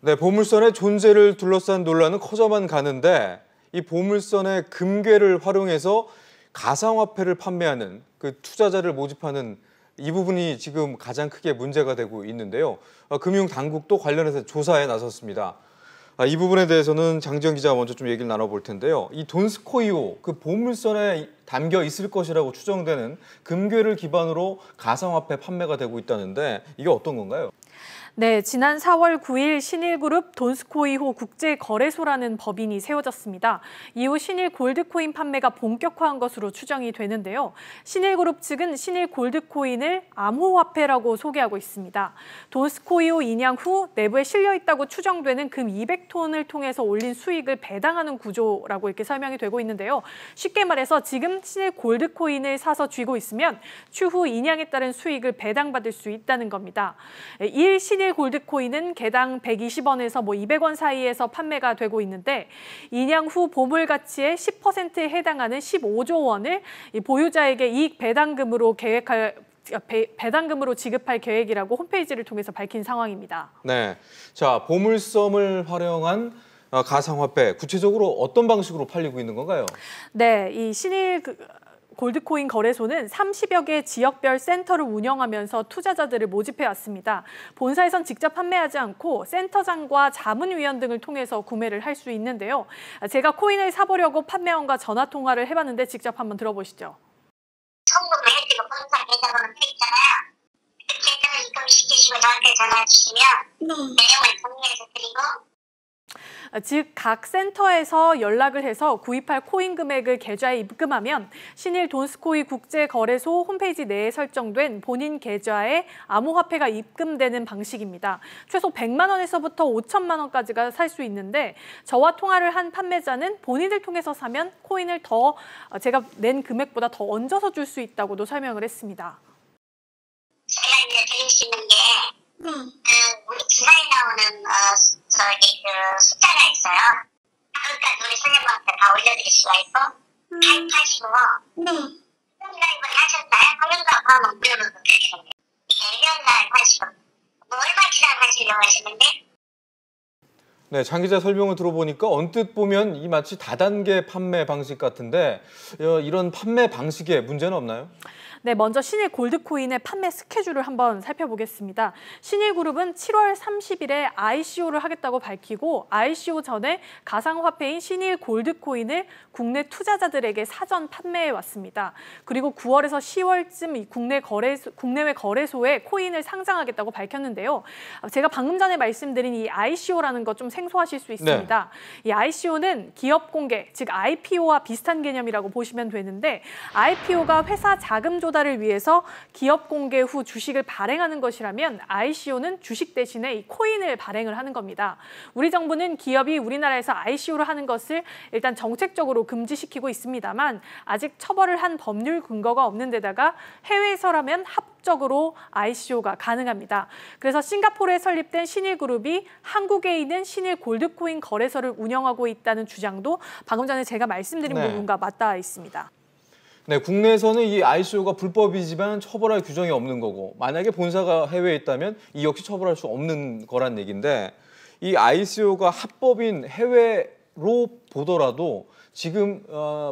네, 보물선의 존재를 둘러싼 논란은 커져만 가는데 이 보물선의 금괴를 활용해서 가상화폐를 판매하는 그 투자자를 모집하는 이 부분이 지금 가장 크게 문제가 되고 있는데요. 금융당국도 관련해서 조사에 나섰습니다. 이 부분에 대해서는 장지영 기자와 먼저 좀 얘기를 나눠볼 텐데요. 이 돈스코이호, 그 보물선에 담겨 있을 것이라고 추정되는 금괴를 기반으로 가상화폐 판매가 되고 있다는데 이게 어떤 건가요? 네, 지난 4월 9일 신일그룹 돈스코이호 국제거래소라는 법인이 세워졌습니다. 이후 신일 골드코인 판매가 본격화한 것으로 추정이 되는데요. 신일그룹 측은 신일 골드코인을 암호화폐라고 소개하고 있습니다. 돈스코이호 인양 후 내부에 실려 있다고 추정되는 금 200톤을 통해서 올린 수익을 배당하는 구조라고 이렇게 설명이 되고 있는데요. 쉽게 말해서 지금 신일 골드코인을 사서 쥐고 있으면 추후 인양에 따른 수익을 배당받을 수 있다는 겁니다. 신일 골드코인은 개당 120원에서 200원 사이에서 판매가 되고 있는데 인양 후 보물 가치의 10%에 해당하는 15조 원을 보유자에게 이익 배당금으로 지급할 계획이라고 홈페이지를 통해서 밝힌 상황입니다. 네, 자 보물섬을 활용한 가상화폐 구체적으로 어떤 방식으로 팔리고 있는 건가요? 네, 이 신일 골드코인 거래소는 30여 개 지역별 센터를 운영하면서 투자자들을 모집해왔습니다. 본사에선 직접 판매하지 않고 센터장과 자문위원 등을 통해서 구매를 할 수 있는데요. 제가 코인을 사보려고 판매원과 전화 통화를 해봤는데 직접 한번 들어보시죠. 송금을 해드리고 본사 계좌번호 있잖아요. 그 계좌로 입금 시키시고 저한테 전화 주시면 내용을 정리해서 드리고 즉, 각 센터에서 연락을 해서 구입할 코인 금액을 계좌에 입금하면 신일 돈스코이 국제거래소 홈페이지 내에 설정된 본인 계좌에 암호화폐가 입금되는 방식입니다. 최소 100만 원에서부터 5천만 원까지가 살 수 있는데 저와 통화를 한 판매자는 본인을 통해서 사면 코인을 제가 낸 금액보다 더 얹어서 줄 수 있다고도 설명을 했습니다. 제가 이제 드릴 수 있는 게 우리 기사에 나오는 숫자가 있어요. 그러니까 우리 선생님한테 다 올려드릴 수가 있고 가입하시고 가입을 하셨나요? 하면서 그러면 무료로 드리는 거예요. 1년 날 하시고 얼마 기다하시려고 하시는데 네, 장 기자 설명을 들어보니까 언뜻 보면 이 마치 다단계 판매 방식 같은데 이런 판매 방식에 문제는 없나요? 네, 먼저 신일 골드코인의 판매 스케줄을 한번 살펴보겠습니다. 신일그룹은 7월 30일에 ICO를 하겠다고 밝히고 ICO 전에 가상화폐인 신일 골드코인을 국내 투자자들에게 사전 판매해 왔습니다. 그리고 9월에서 10월쯤 국내외 거래소에 코인을 상장하겠다고 밝혔는데요. 제가 방금 전에 말씀드린 이 ICO라는 것 좀 생소하실 수 있습니다. 네. 이 ICO는 기업 공개, 즉 IPO와 비슷한 개념이라고 보시면 되는데 IPO가 회사 자금 조달을 위해서 기업 공개 후 주식을 발행하는 것이라면 ICO는 주식 대신에 이 코인을 발행을 하는 겁니다. 우리 정부는 기업이 우리나라에서 ICO를 하는 것을 일단 정책적으로 금지시키고 있습니다만 아직 처벌을 한 법률 근거가 없는 데다가 해외에서라면 합법적으로 ICO가 가능합니다. 그래서 싱가포르에 설립된 신일그룹이 한국에 있는 신일 골드코인 거래소를 운영하고 있다는 주장도 방금 전에 제가 말씀드린 부분과 맞닿아 있습니다. 네, 국내에서는 이 ICO가 불법이지만 처벌할 규정이 없는 거고 만약에 본사가 해외에 있다면 이 역시 처벌할 수 없는 거란 얘기인데 이 ICO가 합법인 해외로 보더라도 지금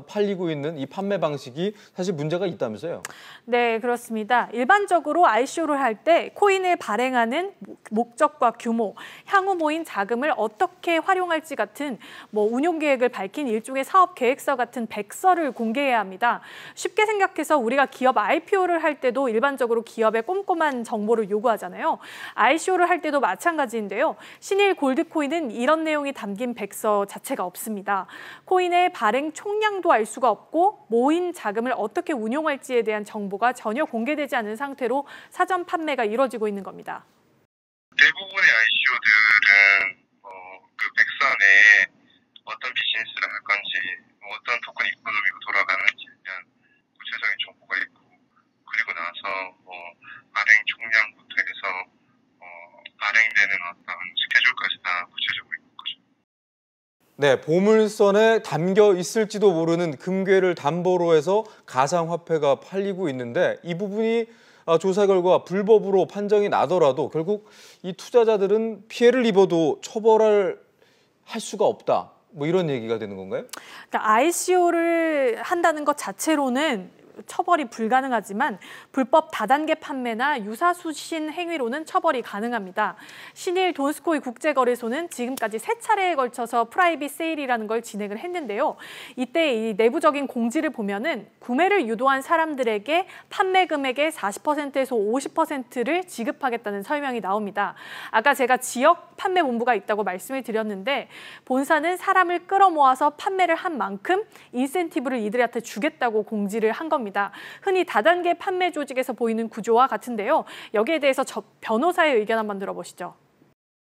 팔리고 있는 이 판매 방식이 사실 문제가 있다면서요? 네, 그렇습니다. 일반적으로 ICO를 할 때 코인을 발행하는 목적과 규모, 향후 모인 자금을 어떻게 활용할지 같은 운용 계획을 밝힌 일종의 사업 계획서 같은 백서를 공개해야 합니다. 쉽게 생각해서 우리가 기업 IPO를 할 때도 일반적으로 기업의 꼼꼼한 정보를 요구하잖아요. ICO를 할 때도 마찬가지인데요. 신일 골드코인은 이런 내용이 담긴 백서 자체가 없습니다. 코인의 발행 총량도 알 수가 없고 모인 자금을 어떻게 운용할지에 대한 정보가 전혀 공개되지 않은 상태로 사전 판매가 이루어지고 있는 겁니다. 대부분의 ICO들은 그 백서 내에 어떤 비즈니스를 할 건지, 어떤 토큰 이코노미로 돌아가는지에 대한 구체적인 정보가 있고, 그리고 나서 발행 총량부터 해서 발행되는 어떤 스케줄까지 다 구체적으로 있는 거죠. 네, 보물선에 담겨 있을지도 모르는 금괴를 담보로 해서 가상화폐가 팔리고 있는데 이 부분이 조사 결과 불법으로 판정이 나더라도 결국 이 투자자들은 피해를 입어도 처벌할 수가 없다. 뭐 이런 얘기가 되는 건가요? 그러니까 ICO를 한다는 것 자체로는 처벌이 불가능하지만 불법 다단계 판매나 유사수신 행위로는 처벌이 가능합니다. 신일 돈스코이 국제거래소는 지금까지 3차례에 걸쳐서 프라이빗 세일이라는 걸 진행을 했는데요. 이때 이 내부적인 공지를 보면은 구매를 유도한 사람들에게 판매 금액의 40%에서 50%를 지급하겠다는 설명이 나옵니다. 아까 제가 지역 판매 본부가 있다고 말씀을 드렸는데 본사는 사람을 끌어모아서 판매를 한 만큼 인센티브를 이들한테 주겠다고 공지를 한 겁니다. 흔히 다단계 판매 조직에서 보이는 구조와 같은데요. 여기에 대해서 변호사의 의견 한번 들어보시죠.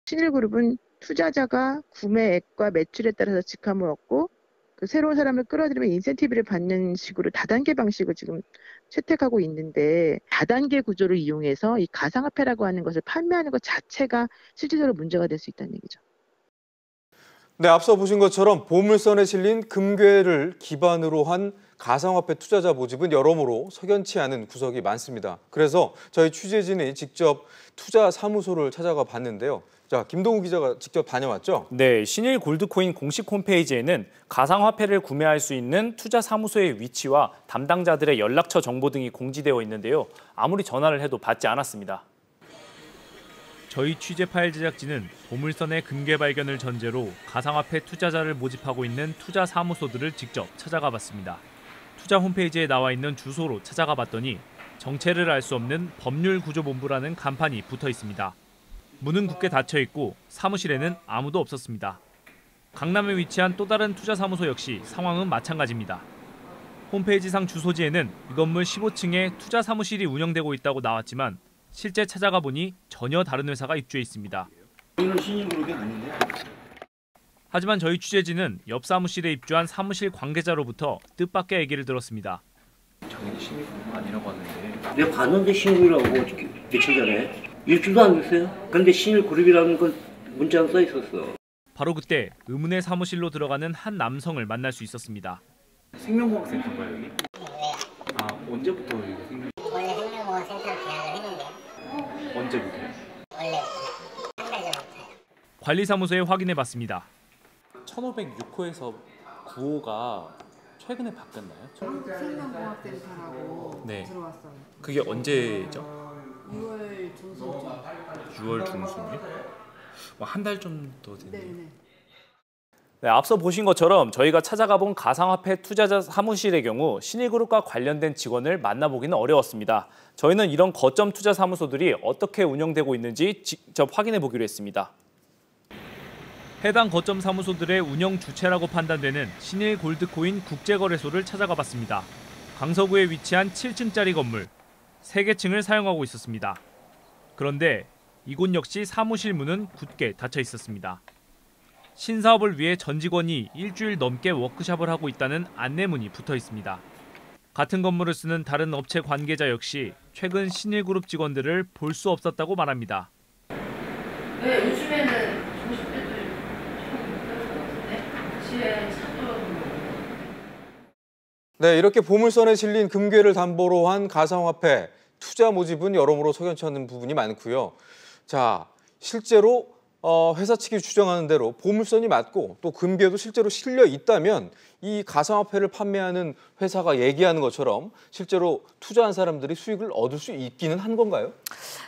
신일그룹은 투자자가 구매액과 매출에 따라서 직함을 얻고 그 새로운 사람을 끌어들이면 인센티브를 받는 식으로 다단계 방식을 지금 채택하고 있는데 다단계 구조를 이용해서 이 가상화폐라고 하는 것을 판매하는 것 자체가 실질적으로 문제가 될 수 있다는 얘기죠. 네, 앞서 보신 것처럼 보물선에 실린 금괴를 기반으로 한 가상화폐 투자자 모집은 여러모로 석연치 않은 구석이 많습니다. 그래서 저희 취재진이 직접 투자 사무소를 찾아가 봤는데요. 자, 김동우 기자가 직접 다녀왔죠? 네, 신일 골드코인 공식 홈페이지에는 가상화폐를 구매할 수 있는 투자 사무소의 위치와 담당자들의 연락처 정보 등이 공지되어 있는데요. 아무리 전화를 해도 받지 않았습니다. 저희 취재 파일 제작진은 보물선의 금괴 발견을 전제로 가상화폐 투자자를 모집하고 있는 투자 사무소들을 직접 찾아가 봤습니다. 투자 홈페이지에 나와 있는 주소로 찾아가 봤더니 정체를 알 수 없는 법률구조본부라는 간판이 붙어 있습니다. 문은 굳게 닫혀 있고 사무실에는 아무도 없었습니다. 강남에 위치한 또 다른 투자 사무소 역시 상황은 마찬가지입니다. 홈페이지상 주소지에는 이 건물 15층에 투자 사무실이 운영되고 있다고 나왔지만 실제 찾아가 보니 전혀 다른 회사가 입주해 있습니다. 이건 신일그룹이 아닌데? 하지만 저희 취재진은 옆 사무실에 입주한 사무실 관계자로부터 뜻밖의 얘기를 들었습니다. 당연히 신일그룹 아니라고 하는데. 내가 봤는데 신일그룹이라고 며칠 전에. 일주일도 안 됐어요. 근데 신일그룹이라는 건 문자가 써 있었어. 바로 그때 의문의 사무실로 들어가는 한 남성을 만날 수 있었습니다. 생명공학센터인가요 여기? 아 언제부터 여기 원래 생명보험센터로 계약을 했는데 언제부터요? 원래 한 달 전부터요. 관리사무소에 확인해봤습니다. 1506호에서 9호가 최근에 바뀌었나요? 생명공학센터라고 네. 들어왔어요. 그게 언제죠? 6월 중순쯤. 6월 중순이요? 한 달 좀 더 됐네요. 네네. 네, 앞서 보신 것처럼 저희가 찾아가 본 가상화폐 투자자 사무실의 경우 신일그룹과 관련된 직원을 만나보기는 어려웠습니다. 저희는 이런 거점 투자 사무소들이 어떻게 운영되고 있는지 직접 확인해 보기로 했습니다. 해당 거점 사무소들의 운영 주체라고 판단되는 신일 골드코인 국제거래소를 찾아가 봤습니다. 강서구에 위치한 7층짜리 건물, 3개 층을 사용하고 있었습니다. 그런데 이곳 역시 사무실 문은 굳게 닫혀 있었습니다. 신사업을 위해 전 직원이 일주일 넘게 워크숍을 하고 있다는 안내문이 붙어 있습니다. 같은 건물을 쓰는 다른 업체 관계자 역시 최근 신일그룹 직원들을 볼 수 없었다고 말합니다. 왜 요즘에는 점심 때도 집에 찾아오고. 네, 이렇게 보물선에 실린 금괴를 담보로 한 가상화폐 투자 모집은 여러모로 석연치 않은 부분이 많고요. 자, 실제로 회사 측이 주장하는 대로 보물선이 맞고 또 금괴도 실제로 실려 있다면 이 가상화폐를 판매하는 회사가 얘기하는 것처럼 실제로 투자한 사람들이 수익을 얻을 수 있기는 한 건가요?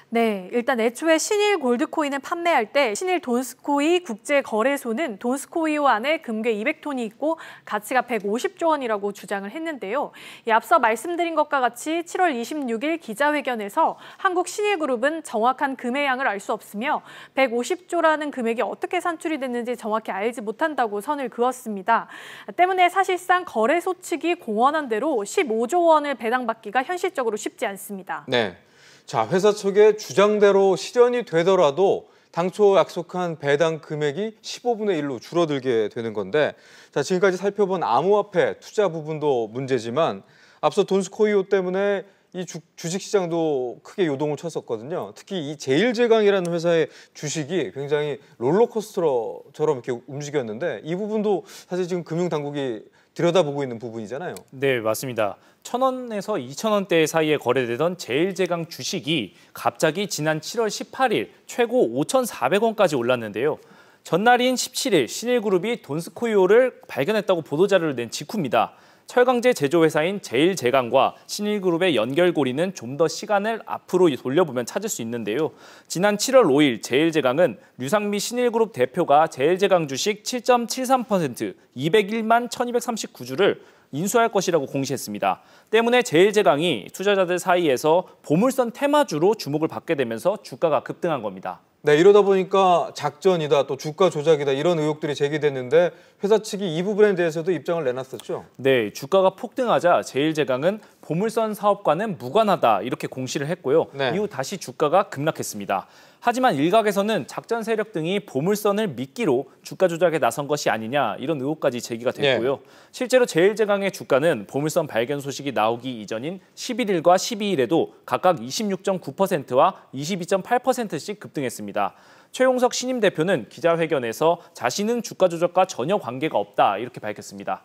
네, 일단 애초에 신일 골드코인을 판매할 때 신일 돈스코이 국제거래소는 돈스코이호 안에 금괴 200톤이 있고 가치가 150조 원이라고 주장을 했는데요. 앞서 말씀드린 것과 같이 7월 26일 기자회견에서 한국 신일그룹은 정확한 금액양을 알 수 없으며 150조라는 금액이 어떻게 산출이 됐는지 정확히 알지 못한다고 선을 그었습니다. 때문에 사실상 거래소 측이 공언한 대로 15조 원을 배당받기가 현실적으로 쉽지 않습니다. 네. 자, 회사 측의 주장대로 실현이 되더라도 당초 약속한 배당 금액이 15분의 1로 줄어들게 되는 건데, 자, 지금까지 살펴본 암호화폐 투자 부분도 문제지만 앞서 돈스코이호 때문에 이 주식시장도 크게 요동을 쳤었거든요. 특히 이 제일제강이라는 회사의 주식이 굉장히 롤러코스터처럼 이렇게 움직였는데 이 부분도 사실 지금 금융당국이 들여다보고 있는 부분이잖아요. 네, 맞습니다. 1,000원에서 2,000원대 사이에 거래되던 제일제강 주식이 갑자기 지난 7월 18일 최고 5,400원까지 올랐는데요. 전날인 17일 신일그룹이 돈스코이오를 발견했다고 보도자료를 낸 직후입니다. 철강제 제조회사인 제일제강과 신일그룹의 연결고리는 좀 더 시간을 앞으로 돌려보면 찾을 수 있는데요. 지난 7월 5일 제일제강은 류상미 신일그룹 대표가 제일제강 주식 7.73%, 201만 1,239주를 인수할 것이라고 공시했습니다. 때문에 제일제강이 투자자들 사이에서 보물선 테마주로 주목을 받게 되면서 주가가 급등한 겁니다. 네, 이러다 보니까 작전이다, 또 주가 조작이다 이런 의혹들이 제기됐는데 회사 측이 이 부분에 대해서도 입장을 내놨었죠. 네, 주가가 폭등하자 제일제강은 보물선 사업과는 무관하다 이렇게 공시를 했고요. 네. 이후 다시 주가가 급락했습니다. 하지만 일각에서는 작전 세력 등이 보물선을 미끼로 주가 조작에 나선 것이 아니냐 이런 의혹까지 제기가 됐고요. 네. 실제로 제일제강의 주가는 보물선 발견 소식이 나오기 이전인 11일과 12일에도 각각 26.9%와 22.8%씩 급등했습니다. 최용석 신임 대표는 기자회견에서 자신은 주가 조작과 전혀 관계가 없다 이렇게 밝혔습니다.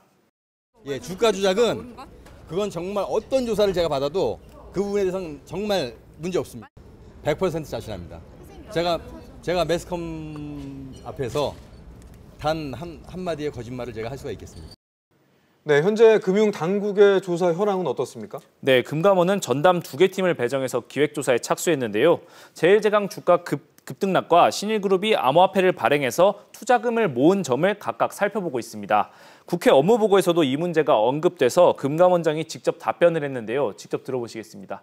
예, 주가 조작은 그건 정말 어떤 조사를 제가 받아도 그 부분에 대해서는 정말 문제 없습니다. 100% 자신합니다. 제가 매스컴 앞에서 단 한마디의 거짓말을 제가 할 수가 있겠습니다. 네, 현재 금융당국의 조사 현황은 어떻습니까? 네, 금감원은 전담 2개 팀을 배정해서 기획조사에 착수했는데요. 제일제강 주가 급등락과 신일그룹이 암호화폐를 발행해서 투자금을 모은 점을 각각 살펴보고 있습니다. 국회 업무보고에서도 이 문제가 언급돼서 금감원장이 직접 답변을 했는데요. 직접 들어보시겠습니다.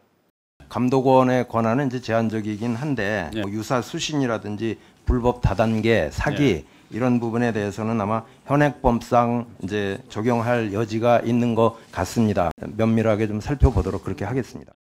감독원의 권한은 이제 제한적이긴 한데 유사 수신이라든지 불법 다단계 사기 이런 부분에 대해서는 아마 현행법상 이제 적용할 여지가 있는 것 같습니다. 면밀하게 좀 살펴보도록 그렇게 하겠습니다.